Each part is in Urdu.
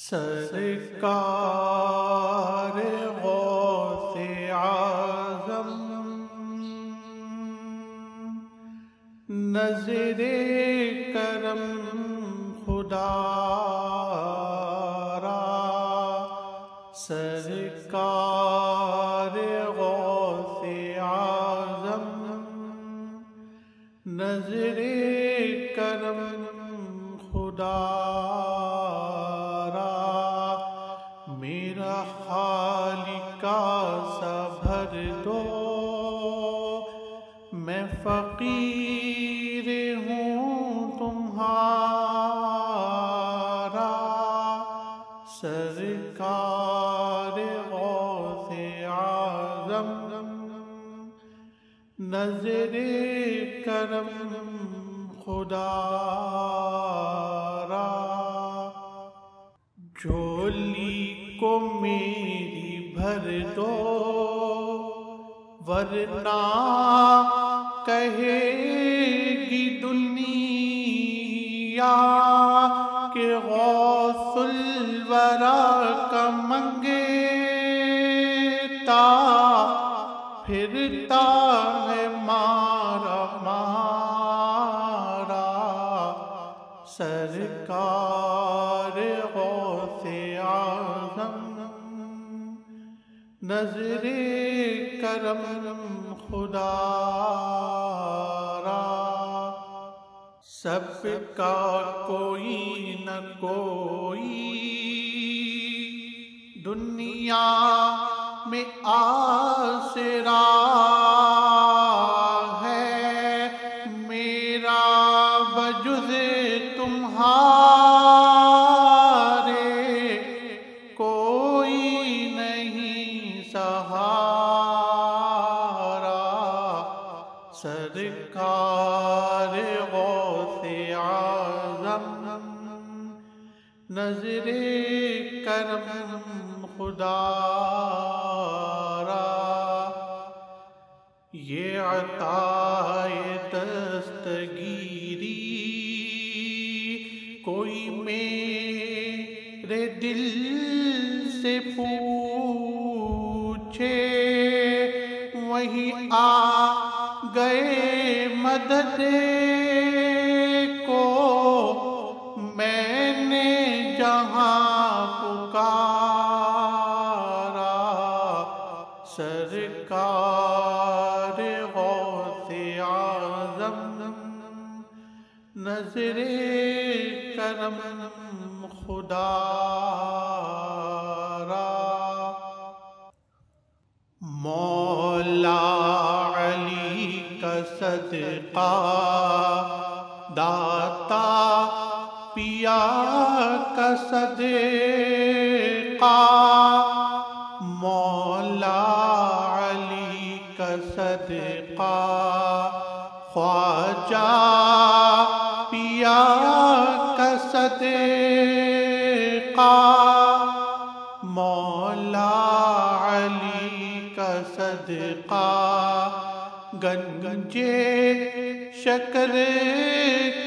سرکار غوث اعظم نظر کرم خدا را، سرکار غوث اعظم نظر کرم خدا را، میرا خالقہ سا بھر دو، میں فقیر ہوں تمہارا، سرکار غوث اعظم نظر کرم خدا را، جھولی کو میری بھر دو ورنہ کہے گی دنیا کہ غوث الورا کا منگتا پھرتا ہے مارا مارا، سرکار غوث اعظم نظر کرم خدا را، سب کا کوئی نہ کوئی دنیا میں آسرا ہے، میرا بجز تمہارے کوئی نہیں سہارا، سرکار غوث اعظم نظر کرم خدا را، یہ عطائے دستگیری کوئی میرے دل سے پوچھے، وہی آ گئے مدد کو، میں نے جہاں پکارا، سرکار غوث اعظم نظر کرم خدا را، مولا علی کا صدقہ داتا پیا کا صدقہ، مولا علی کا صدقہ خواجہ پیا کا صدقہ، مولا علی کا صدقہ گنجے شکر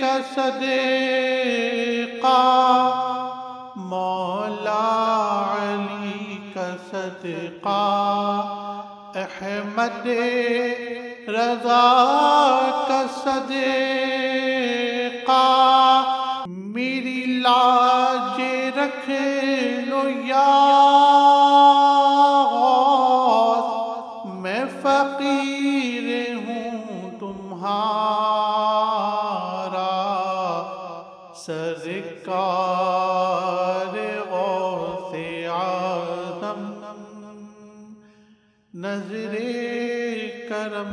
کا صدقہ، مولا علی کا صدقہ احمد رضا کا صدقہ، میری لاج رکھ لو یا غوث، میں فقیر ہوں تمہارا، سرکار غوث اعظم نظر کرم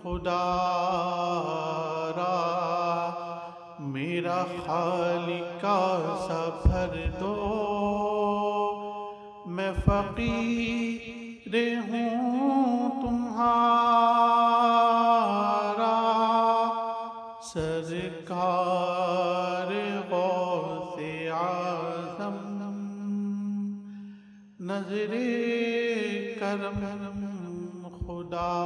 خدا را، میرا خالقہ سا بھر دو، میں فقیر ہوں تمہارا، سرکار غوث اعظم نظر کرم خدا